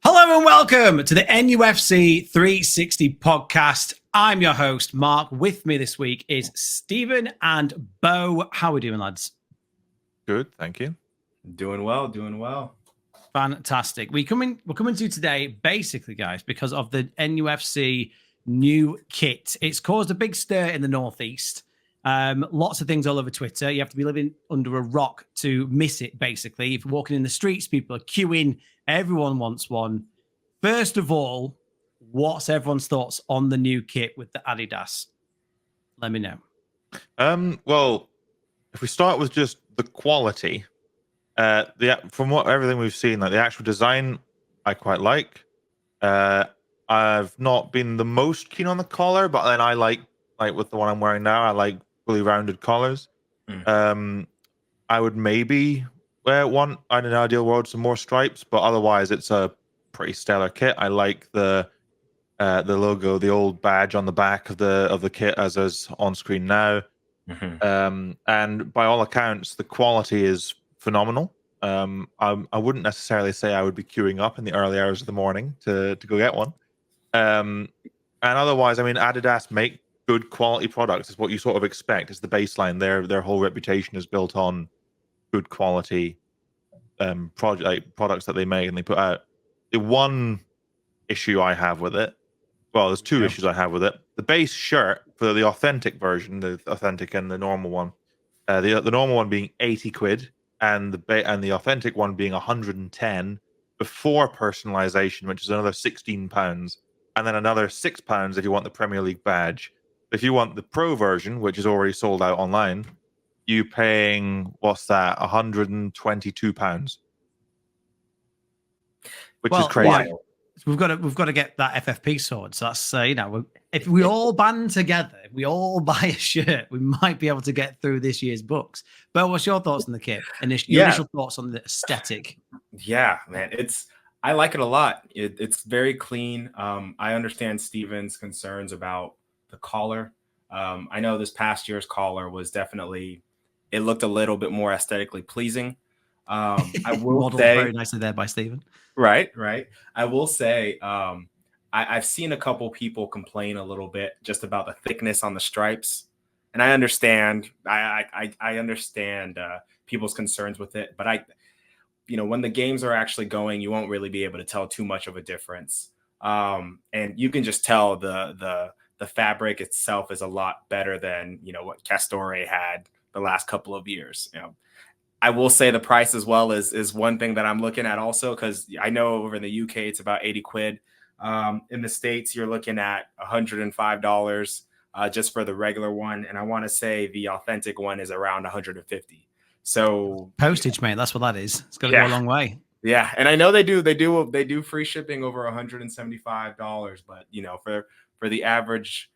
Hello and welcome to the NUFC360 podcast. I'm your host, Mark. With me this week is Stephen and Bo. How are we doing, lads? Good, thank you. Doing well. Fantastic. We're coming to you today, basically, guys, because of the NUFC new kit. It's caused a big stir in the Northeast. Lots of things all over Twitter. You have to be living under a rock to miss it, basically. If you're walking in the streets, people are queuing. Everyone wants one. First of all, what's everyone's thoughts on the new kit with the Adidas? Let me know. Well, if we start with just the quality, from everything we've seen, like the actual design, I quite like. I've not been the most keen on the collar, but then I like with the one I'm wearing now, I like fully rounded collars. I would maybe wear one in an ideal world, some more stripes, but otherwise it's a pretty stellar kit. I like the logo, the old badge on the back of the kit as is on screen now. And by all accounts, the quality is phenomenal. I wouldn't necessarily say I would be queuing up in the early hours of the morning to go get one. And otherwise, I mean, Adidas make good quality products. Is what you sort of expect. Is the baseline. Their whole reputation is built on good quality products that they make and they put out. The one issue I have with it, well, there's two issues I have with it. The base shirt for the authentic version, the authentic and the normal one, the normal one being 80 quid and the authentic one being 110 before personalization, which is another 16 pounds, and then another £6 if you want the Premier League badge. If you want the pro version, which is already sold out online, you paying what's that, £122, which is crazy. Yeah. We've got to get that FFP sorted. So that's if we all band together, if we all buy a shirt, we might be able to get through this year's books. But what's your thoughts on the kit? Initial thoughts on the aesthetic? Yeah, man, I like it a lot. It's very clean. I understand Steven's concerns about the collar. I know this past year's collar was definitely, it looked a little bit more aesthetically pleasing. I will say very nicely there by Steven. Right. I will say I've seen a couple people complain a little bit just about the thickness on the stripes, and I understand. I understand people's concerns with it, but when the games are actually going, you won't really be able to tell too much of a difference, and you can just tell the fabric itself is a lot better than what Castore had the last couple of years. I will say the price as well is one thing that I'm looking at also, because I know over in the UK it's about 80 quid. In the States, you're looking at $105 just for the regular one. And I want to say the authentic one is around 150. So postage, mate, that's what that is. It's got to go a long way. Yeah. And I know they do free shipping over $175, but for the average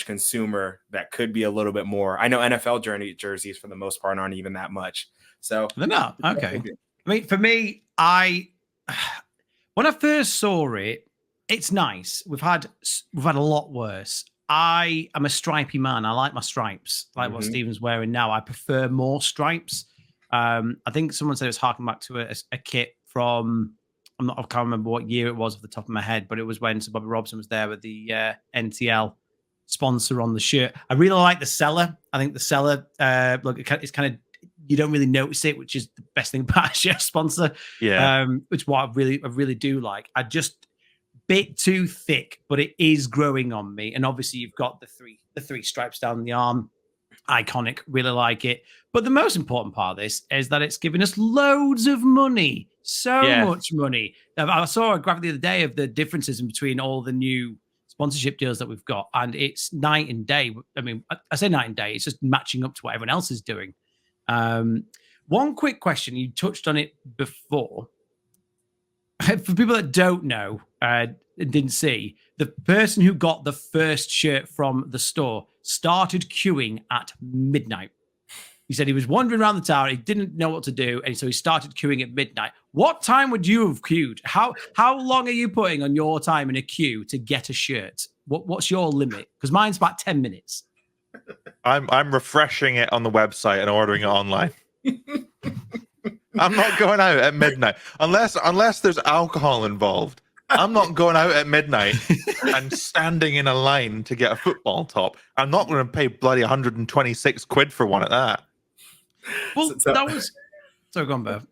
consumer, that could be a little bit more. I know NFL jerseys for the most part aren't even that much. So they're not. Okay. I mean, for me, when I first saw it, it's nice. We've had a lot worse. I am a stripy man. I like my stripes, like what Steven's wearing now. I prefer more stripes. I think someone said it was harking back to a kit from, I can't remember what year it was off the top of my head, but it was when Sir Bobby Robson was there with the NTL sponsor on the shirt. I really like the seller. I think the seller, it's kind of, you don't really notice it, which is the best thing about a shirt sponsor. Yeah. Which is what I really do like. I just bit too thick, but it is growing on me. And obviously you've got the three stripes down the arm. Iconic, really like it. But the most important part of this is that it's giving us loads of money. So much money. I saw a graphic the other day of the differences in between all the new sponsorship deals that we've got, and it's night and day. I mean, I say night and day. It's just matching up to what everyone else is doing. One quick question. You touched on it before. For people that don't know, didn't see, the person who got the first shirt from the store started queuing at midnight. He said he was wandering around the tower. He didn't know what to do, and so he started queuing at midnight. What time would you have queued? How long are you putting on your time in a queue to get a shirt? What's your limit? Because mine's about 10 minutes. I'm refreshing it on the website and ordering it online. I'm not going out at midnight unless there's alcohol involved. I'm not going out at midnight and standing in a line to get a football top. I'm not going to pay bloody 126 quid for one at that. Well, that was so go on, Bev.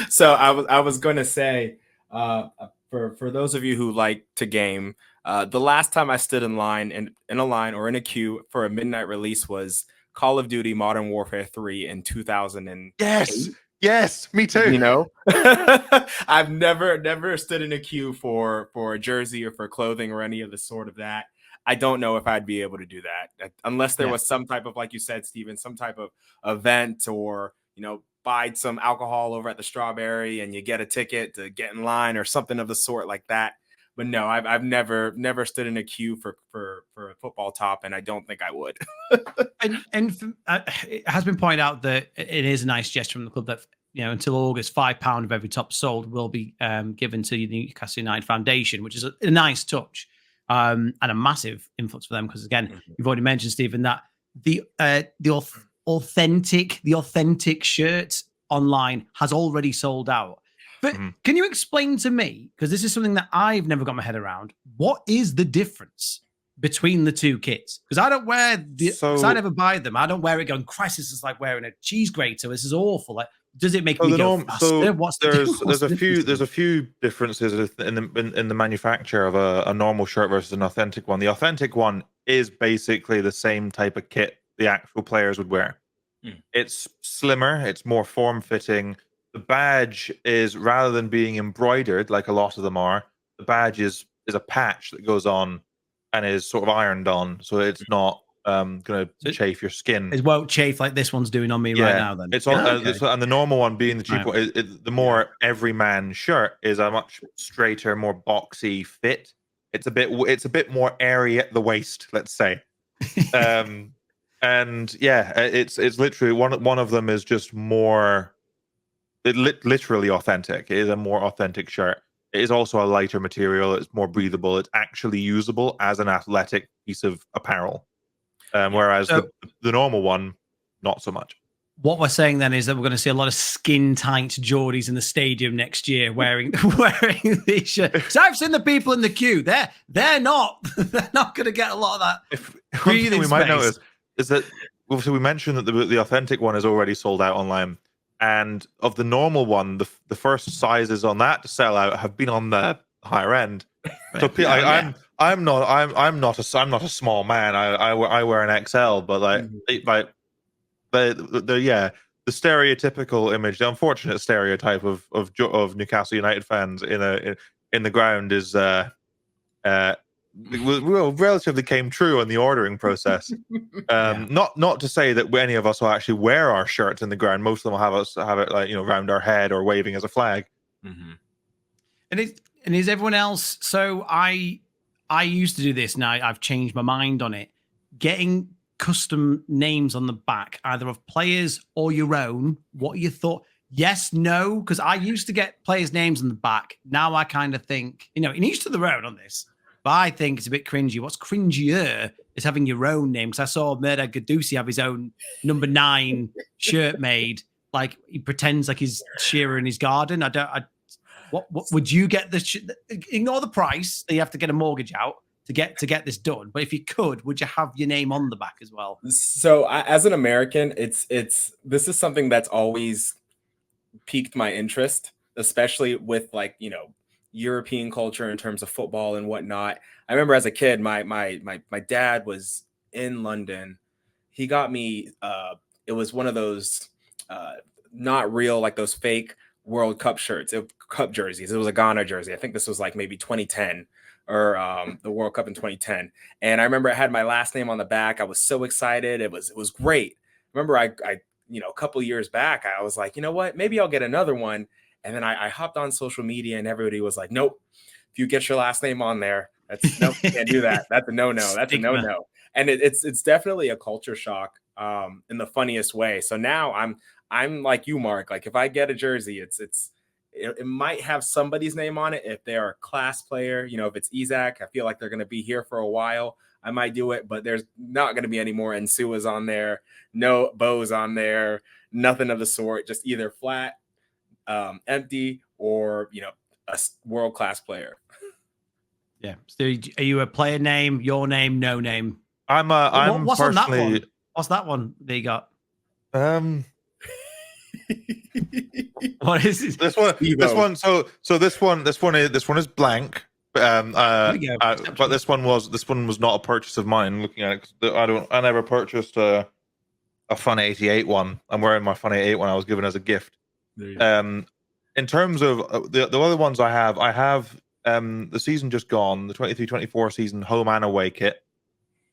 So I was going to say, for those of you who like to game, the last time I stood in line in a line or in a queue for a midnight release was Call of Duty Modern Warfare 3 in 2008. Yes, me too. You know, I've never stood in a queue for a jersey or for clothing or any of the sort of that. I don't know if I'd be able to do that unless there was some type of, like you said, Steven, some type of event, or, you know, buy some alcohol over at the Strawberry and you get a ticket to get in line or something of the sort like that. But no, I've never stood in a queue for a football top, and I don't think I would. and it has been pointed out that it is a nice gesture from the club that, you know, until August, £5 of every top sold will be given to the Newcastle United Foundation, which is a nice touch and a massive influx for them. Because again, you've already mentioned, Stephen, that the authentic shirt online has already sold out. But can you explain to me, because this is something that I've never got my head around, what is the difference between the two kits? Because I don't wear because I never buy them. I don't wear it going, Christ, this is like wearing a cheese grater. This is awful. Like, does it make me go faster? So What's there's a few differences in the manufacture of a normal shirt versus an authentic one. The authentic one is basically the same type of kit the actual players would wear. It's slimmer, it's more form-fitting. The badge is, rather than being embroidered like a lot of them are, the badge is a patch that goes on and is sort of ironed on, so it's not going to chafe your skin. It won't chafe like this one's doing on me right now. Then it's all, and the normal one being the cheap one. The more everyman shirt is a much straighter, more boxy fit. It's a bit more airy at the waist, let's say. And yeah, it's literally one of them is just more. Literally authentic. It is a more authentic shirt. It is also a lighter material. It's more breathable. It's actually usable as an athletic piece of apparel. Whereas the normal one, not so much. What we're saying then is that we're going to see a lot of skin tight Geordies in the stadium next year wearing these shirts. So I've seen the people in the queue. They're not going to get a lot of that. One thing we might notice is that obviously we mentioned that the authentic one is already sold out online. And of the normal one, the first sizes on that to sell out have been on the higher end. So I'm not a small man. I wear an XL, but the stereotypical image, the unfortunate stereotype of Newcastle United fans in the ground is relatively came true in the ordering process. Not to say that any of us will actually wear our shirts in the ground. Most of them will have it like, you know, around our head or waving as a flag. And is everyone else? So I used to do this. Now I've changed my mind on it. Getting custom names on the back, either of players or your own. What you thought? Yes, no, because I used to get players' names on the back. Now I kind of think, you know, in each to their own on this. But I think it's a bit cringy. What's cringier is having your own name. Because I saw Murder Gadusi have his own number 9 shirt made. Like he pretends like he's Shearer in his garden. What would you get? Ignore the price that you have to get a mortgage out to get this done. But if you could, would you have your name on the back as well? So as an American, this is something that's always piqued my interest, especially with, like, you know, European culture in terms of football and whatnot. I remember as a kid, my dad was in London. He got me it was one of those not real, like those fake World Cup shirts, Cup jerseys. It was a Ghana jersey. I think this was like maybe 2010 or the World Cup in 2010. And I remember it had my last name on the back. I was so excited. It was great. Remember I you know, a couple years back, I was like, you know what, maybe I'll get another one. And then I hopped on social media and everybody was like, nope, if you get your last name on there, nope, can't do that. That's a no-no. That's a no-no. And it's definitely a culture shock in the funniest way. So now I'm like you, Mark. Like if I get a jersey, it might have somebody's name on it. If they're a class player, you know, if it's Isaac, I feel like they're going to be here for a while. I might do it, but there's not going to be any more Nsua's on there, no Bo's on there, nothing of the sort. Just either flat, empty, or, you know, world class player. Yeah. So are you a player name, your name, no name? I'm What's on that personally. one? What's that one that you got? What is this? This one. Steve-O. This one. So this one is blank. There we go. But this one was not a purchase of mine. Looking at it, 'cause I never purchased a Fun 88 one. I'm wearing my Fun 88 one I was given as a gift. In terms of the other ones I have the season just gone, the 23-24 season home and away kit.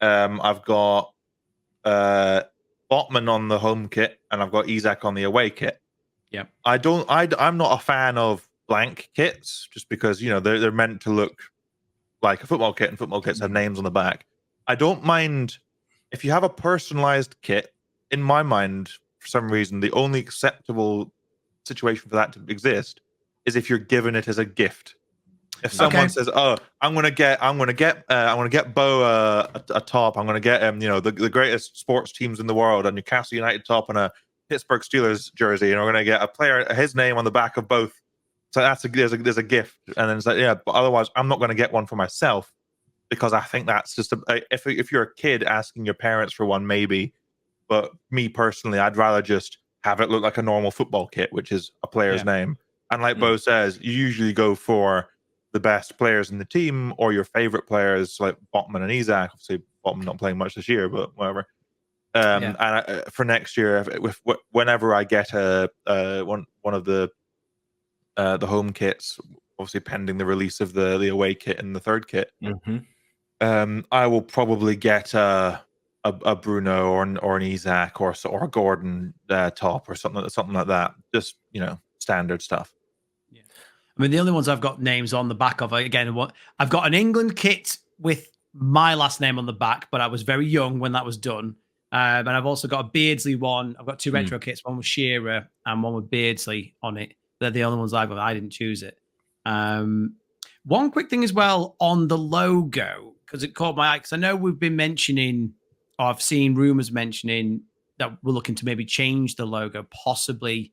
I've got Botman on the home kit, and I've got Isak on the away kit. Yeah, I'm not a fan of blank kits, just because they're meant to look like a football kit, and football kits have names on the back. I don't mind if you have a personalized kit. In my mind, for some reason, the only acceptable situation for that to exist is if you're given it as a gift. If someone says, "Oh, I'm gonna get Bo a top. I'm gonna get him, the greatest sports teams in the world, a Newcastle United top and a Pittsburgh Steelers jersey, and we're gonna get a player, his name on the back of both." So there's a gift, and then it's like, yeah, but otherwise, I'm not gonna get one for myself, because I think that's just if you're a kid asking your parents for one, maybe. But me personally, I'd rather just have it look like a normal football kit, which is a player's name. And like Bo says, you usually go for the best players in the team or your favorite players, like Botman and Isak. Obviously, Botman not playing much this year, but whatever. And for next year, whenever I get one of the home kits, obviously pending the release of the away kit and the third kit, I will probably get a Bruno or an Isak or a Gordon top or something like that. Just standard stuff. Yeah, I mean the only ones I've got names on the back of, again, I've got an England kit with my last name on the back, but I was very young when that was done. And I've also got a Beardsley one. I've got two retro kits, one with Shearer and one with Beardsley on it. They're the only ones I've got. I didn't choose it. One quick thing as well on the logo, because it caught my eye, because I know we've been mentioning, or I've seen rumors mentioning that we're looking to maybe change the logo possibly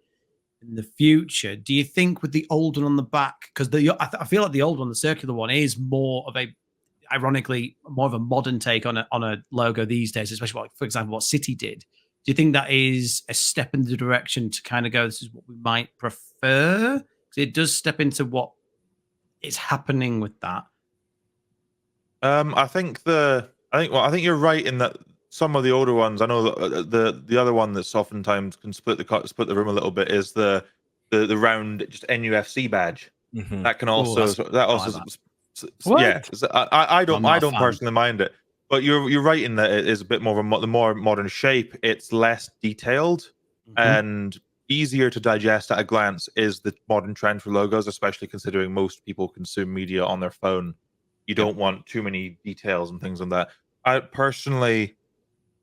in the future. Do you think with the old one on the back, because I feel like the old one, the circular one, is more of ironically, more of a modern take on a logo these days, especially for example, what City did. Do you think that is a step in the direction to kind of go, this is what we might prefer? Because it does step into what is happening with that. I think you're right in that some of the older ones. I know the other one that's oftentimes can split the room a little bit is the round just NUFC badge. That can also yeah. I don't personally mind it, but you're right in that it is a bit more of the more modern shape. It's less detailed and easier to digest at a glance. Is the modern trend for logos, especially considering most people consume media on their phone. You don't want too many details and things like that.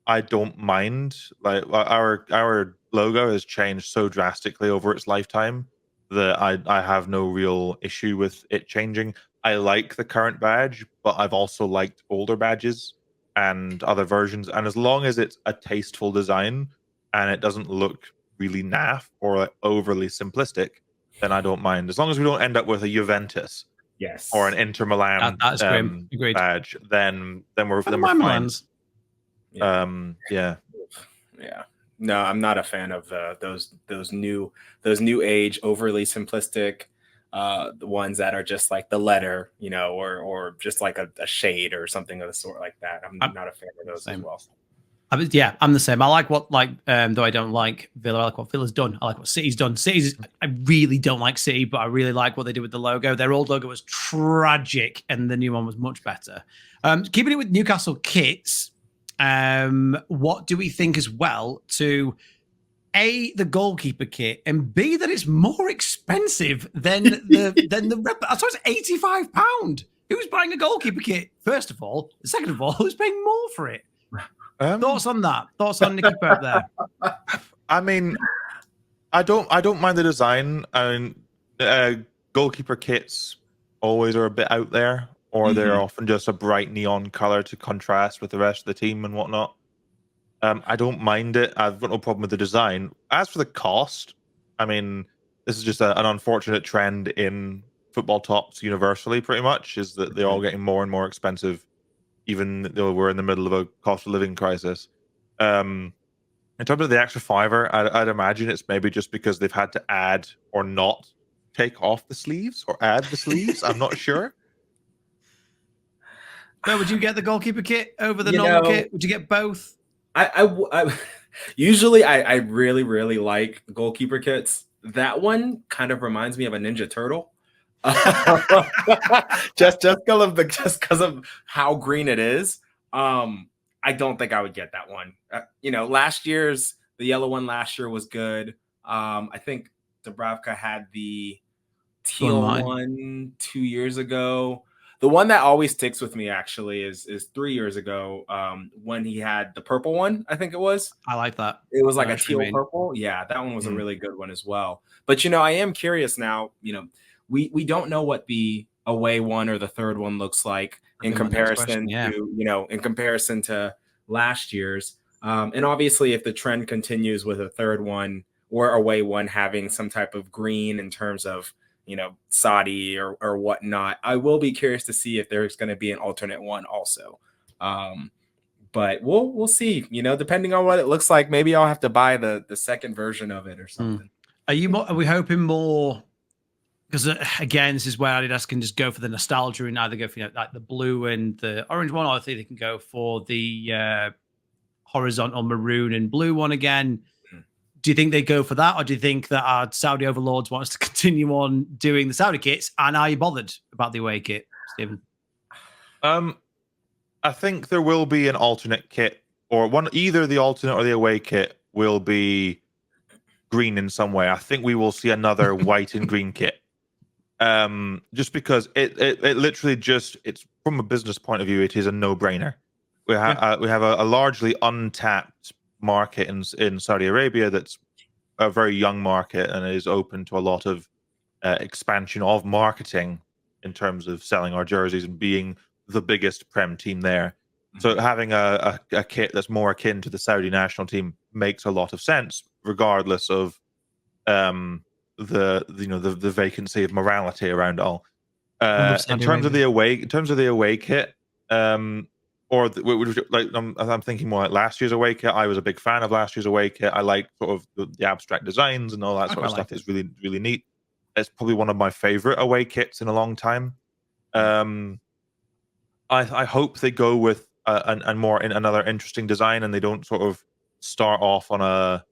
I don't mind. Like our logo has changed so drastically over its lifetime that I have no real issue with it changing. I like the current badge, but I've also liked older badges and other versions. And as long as it's a tasteful design and it doesn't look really naff or overly simplistic, then I don't mind. As long as we don't end up with a Juventus. Yes. Or an Inter Milan badge, then we're fine. Yeah. No, I'm not a fan of those new age overly simplistic the ones that are just like the letter, or just like a shade or something of the sort like that. I'm not a fan of those as well. I'm the same. I like what though I don't like Villa. I like what Villa's done. I like what City's done. I really don't like City, but I really like what they did with the logo. Their old logo was tragic, and the new one was much better. Keeping it with Newcastle kits, what do we think as well to A, the goalkeeper kit, and B, that it's more expensive than the rep? I saw it's £85. Who's buying a goalkeeper kit? First of all, second of all, who's paying more for it? Thoughts on that? Thoughts on Nicky Pope there? I mean, I don't mind the design. I mean, goalkeeper kits always are a bit out there, or they're often just a bright neon color to contrast with the rest of the team and whatnot. I don't mind it. I've got no problem with the design. As for the cost, I mean, this is just an unfortunate trend in football tops universally, pretty much, is that they're all getting more and more expensive, even though we're in the middle of a cost of living crisis. In terms of the extra fiver, I'd imagine it's maybe just because they've had to add or not take off the sleeves or add the sleeves. I'm not sure. But would you get the goalkeeper kit over the normal kit? Would you get both? I usually I really like goalkeeper kits. That one kind of reminds me of a Ninja Turtle. just because of how green it is. I don't think I would get that one. The yellow one last year was good. I think Dubravka had the teal one 2 years ago. The one that always sticks with me actually is 3 years ago when he had the purple one. I think it was. I like that. It was like a teal purple. Yeah, that one was a really good one as well. But I am curious now. We don't know what the away one or the third one looks like in comparison to last year's. And obviously, if the trend continues with a third one or away one having some type of green in terms of Saudi or whatnot, I will be curious to see if there's going to be an alternate one also. But we'll see. Depending on what it looks like, maybe I'll have to buy the second version of it or something. Are we hoping more? Because again, this is where Adidas can just go for the nostalgia and either go for like the blue and the orange one, or I think they can go for the horizontal maroon and blue one again. Do you think they go for that, or do you think that our Saudi overlords want us to continue on doing the Saudi kits? And are you bothered about the away kit, Stephen? I think there will be an alternate kit, or either the alternate or the away kit will be green in some way. I think we will see another white and green kit. Just because it literally it's from a business point of view, it is a no-brainer. We have a largely untapped market in Saudi Arabia that's a very young market and is open to a lot of expansion of marketing in terms of selling our jerseys and being the biggest Prem team there. So having a kit that's more akin to the Saudi national team makes a lot of sense, regardless of the vacancy of morality around it all. In terms of the away kit, I'm thinking more like last year's away kit. I was a big fan of last year's away kit. I like sort of the abstract designs and all that sort of stuff. It's really, really neat. It's probably one of my favorite away kits in a long time. I hope they go with another interesting design, and they don't sort of start off on a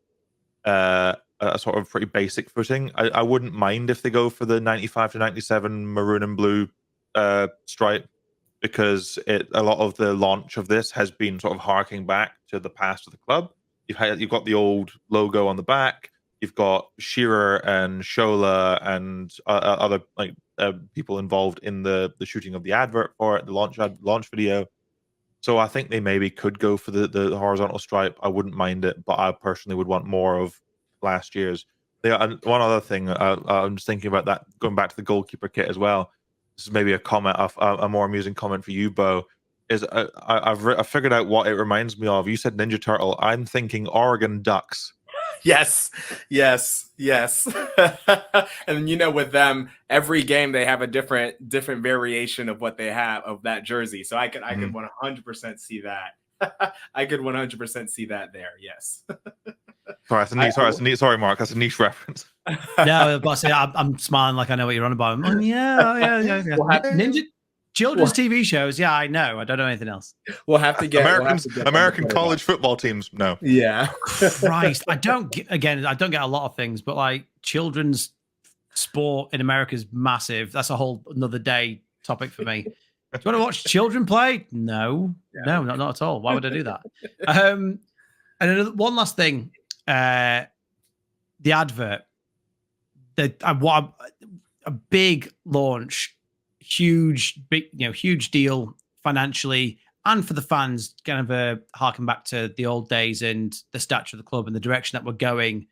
sort of pretty basic footing. I wouldn't mind if they go for the 95 to 97 maroon and blue stripe, because a lot of the launch of this has been sort of harking back to the past of the club. You've got the old logo on the back. You've got Shearer and Shola and other people involved in the shooting of the advert for it, the launch video. So I think they maybe could go for the horizontal stripe. I wouldn't mind it, but I personally would want more of last year's. And one other thing, I'm just thinking about that, going back to the goalkeeper kit as well. This is maybe a more amusing comment for you, Bo. Is I've figured out what it reminds me of. You said Ninja Turtle. I'm thinking Oregon Ducks. Yes. And with them, every game they have a different variation of what they have of that jersey. So I could 100% see that. I could 100% see that there. Yes. Sorry, Mark. That's a niche reference. No, but I'm smiling like I know what you're on about. I'm like, yeah. Ninja children's TV shows. Yeah, I know. I don't know anything else. We'll have to get American college football teams. No. Yeah. Christ, I don't get a lot of things, but like children's sport in America is massive. That's a whole another day topic for me. Do you want to watch children play? No, not at all. Why would I do that? And one last thing, the advert, a big launch, huge deal financially and for the fans. Kind of harken back to the old days and the stature of the club and the direction that we're going.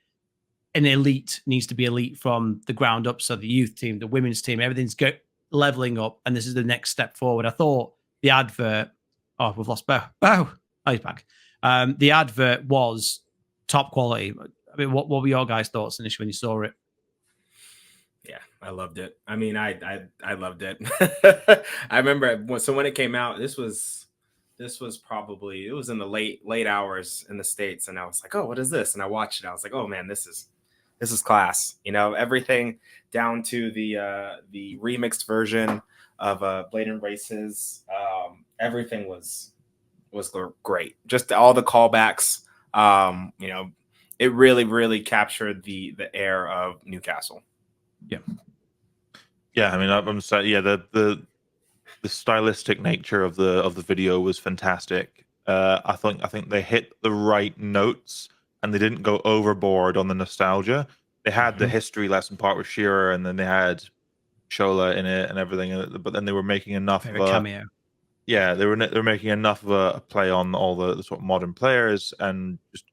An elite needs to be elite from the ground up. So the youth team, the women's team, everything's leveling up, and this is the next step forward. I thought the advert. Oh, we've lost Bo. Oh, he's back. The advert was top quality. I mean, what were your guys' thoughts initially when you saw it? Yeah, I loved it. I mean, I loved it. I remember when it came out, this was probably, it was in the late hours in the States, and I was like, oh, what is this? And I watched it. I was like, oh man, this is class. You know, everything down to the remixed version of Blade and Races. Everything was great. Just all the callbacks. You know, it really captured the air of Newcastle. Yeah, I mean, I'm sorry. Yeah, the stylistic nature of the video was fantastic. I think they hit the right notes and they didn't go overboard on the nostalgia. They had the history lesson part with Shearer, and then they had Shola in it and everything. But then they were making enough of a cameo. Yeah, they were making enough of a play on all the sort of modern players, and just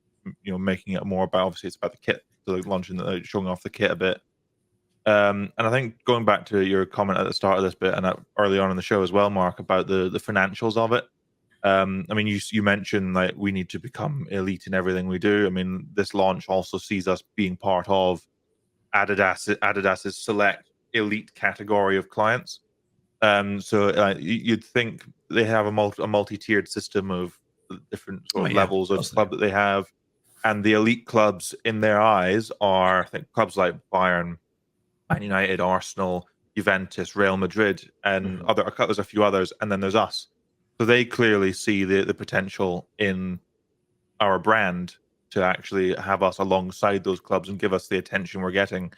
making it more about, obviously it's about the kit, so launching showing off the kit a bit. And I think going back to your comment at the start of this bit and early on in the show as well, Mark, about the financials of it. I mean, you mentioned like we need to become elite in everything we do. I mean, this launch also sees us being part of Adidas's select elite category of clients. So you'd think they have a multi-tiered system of different sort of levels of club that they have, and the elite clubs in their eyes are, I think, clubs like Bayern, Man United, Arsenal, Juventus, Real Madrid, and there's a few others, and then there's us. So they clearly see the potential in our brand to actually have us alongside those clubs and give us the attention we're getting.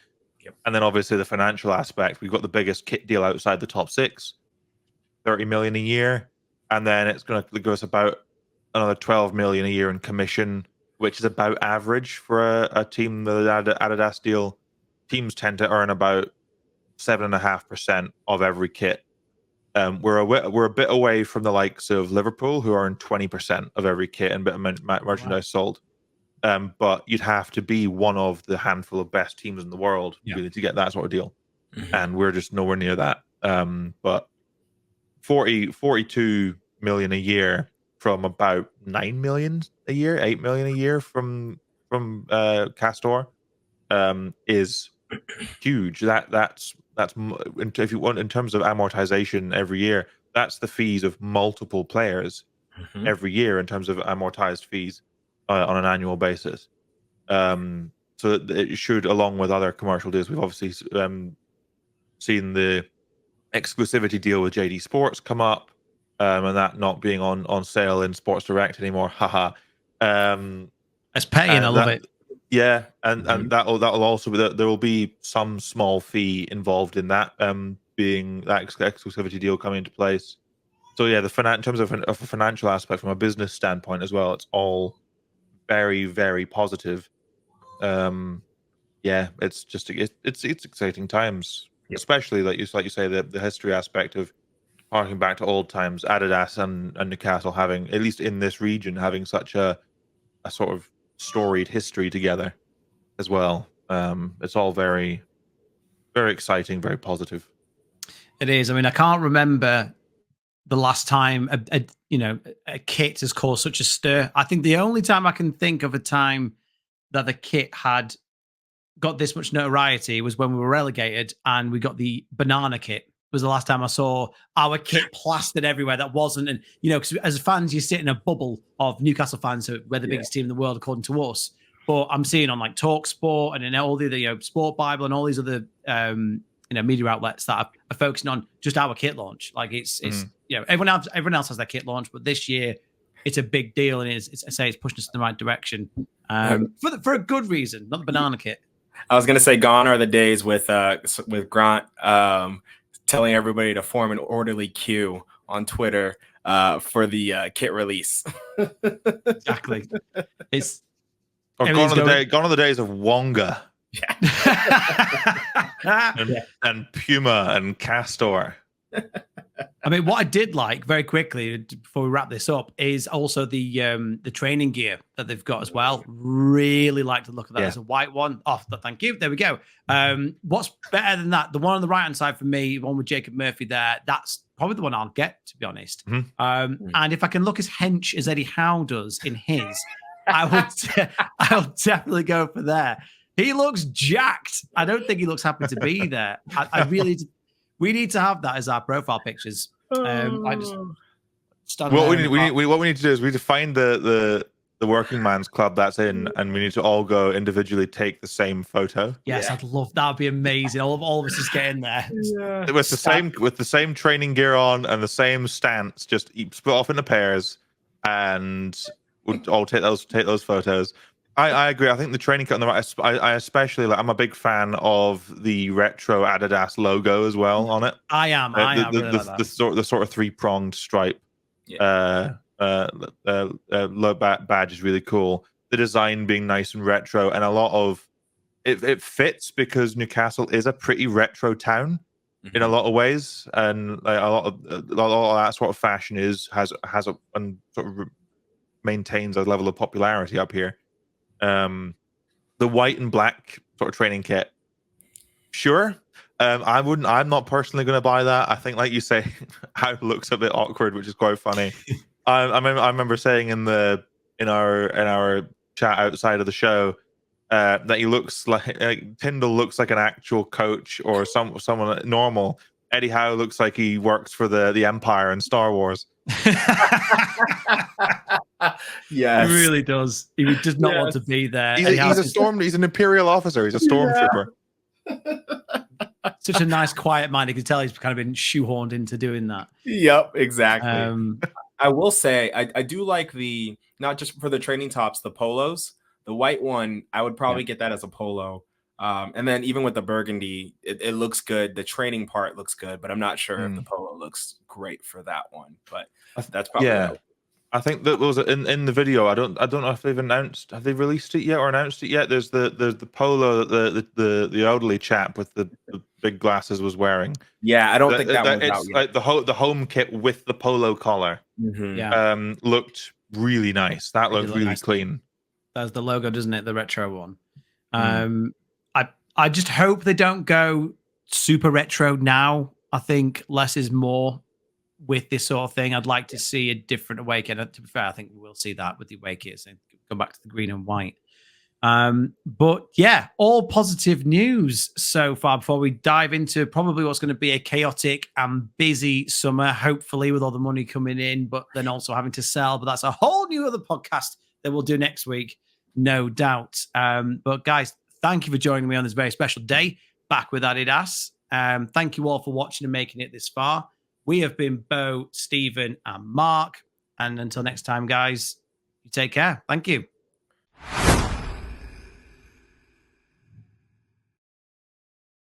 And then obviously the financial aspect, we've got the biggest kit deal outside the top six, 30 million a year, and then it's going to give us about another 12 million a year in commission, which is about average for a team. The Adidas deal, teams tend to earn about 7.5% of every kit. We're a bit away from the likes of Liverpool, who earn 20% of every kit and bit of merchandise sold. But you'd have to be one of the handful of best teams in the world really to get that sort of deal, and we're just nowhere near that. But 42 million a year from about 9 million a year, 8 million a year from Castor is huge. That's if you want, in terms of amortization every year, that's the fees of multiple players every year in terms of amortized fees on an annual basis. So it should, along with other commercial deals, we've obviously seen the exclusivity deal with JD Sports come up, and that not being on sale in Sports Direct anymore. Haha. It's paying. I love it. Yeah, and that'll also be, there will be some small fee involved in that, being that exclusivity deal coming into place. So yeah, in terms of a financial aspect from a business standpoint as well, it's all very, very positive. Yeah, it's just it's exciting times, especially like you say the history aspect of harking back to old times. Adidas and Newcastle having, at least in this region, having such a sort of storied history together as well. It's all very, very exciting, very positive. It is. I mean, I can't remember the last time a kit has caused such a stir. I think the only time I can think of a time that the kit had got this much notoriety was when we were relegated and we got the banana kit. Was the last time I saw our kit plastered everywhere. That wasn't, and because as fans, you sit in a bubble of Newcastle fans, so we're the biggest team in the world according to us. But I'm seeing on like Talk Sport and in all the other, Sport Bible and all these other media outlets that are focusing on just our kit launch. Like it's everyone else has their kit launch, but this year it's a big deal, and it's pushing us in the right direction for a good reason, not the banana kit. I was gonna say, gone are the days with Grant telling everybody to form an orderly queue on Twitter for the kit release. Exactly. It's gone are the days of Wonga. And Puma and Castor. I mean, what I did like very quickly before we wrap this up is also the training gear that they've got as well. Really like the look of that. There's a white one. Oh, thank you. There we go. What's better than that? The one on the right hand side for me, the one with Jacob Murphy there. That's probably the one I'll get, to be honest. And if I can look as hench as Eddie Howe does in his, I'll definitely go for there. He looks jacked. I don't think he looks happy to be there. We need to have that as our profile pictures. I just what we need to do is we need to find the working man's club that's in, and we need to all go individually take the same photo. Yes, I'd love that. Would be amazing. All of us just get in there. Yeah. With the same training gear on and the same stance, just split off into pairs, and we'll all take those photos. I agree. I think the training kit on the right. I especially like. I'm a big fan of the retro Adidas logo as well on it. I am. The sort of 3-pronged stripe. Yeah. Low badge is really cool. The design being nice and retro, and a lot of it fits because Newcastle is a pretty retro town in a lot of ways, and like, a lot of that sort of fashion has and sort of maintains a level of popularity up here. The white and black sort of training kit, sure. I'm not personally going to buy that. I think, like you say, how it looks a bit awkward, which is quite funny. I remember saying in our chat outside of the show that he looks like Tyndall looks like an actual coach or someone normal. Eddie Howe looks like he works for the Empire in Star Wars. Yes, he really does. He does not want to be there. He's an Imperial officer. He's a stormtrooper. Such a nice, quiet mind. You can tell he's kind of been shoehorned into doing that. Yep, exactly. I will say I do like not just for the training tops, the polos. The white one, I would probably get that as a polo. And then even with the burgundy, it looks good. The training part looks good, but I'm not sure if the polo looks great for that one. But that's probably I think that was in the video. I don't know if they've announced. Have they released it yet or announced it yet? There's the polo that the elderly chap with the big glasses was wearing. Yeah, I don't think that one's it's out yet. like the home kit with the polo collar. Looked really nice. That looked really nice. Clean. That's the logo, doesn't it? The retro one. I just hope they don't go super retro now. I think less is more with this sort of thing. I'd like to see a different away kit. To be fair, I think we will see that with the away kits and go back to the green and white. But yeah, all positive news so far before we dive into probably what's going to be a chaotic and busy summer, hopefully with all the money coming in, but then also having to sell. But that's a whole new other podcast that we'll do next week, no doubt. But guys, thank you for joining me on this very special day back with Adidas. Thank you all for watching and making it this far. We have been Bo, Stephen, and Mark. And until next time, guys, you take care. Thank you.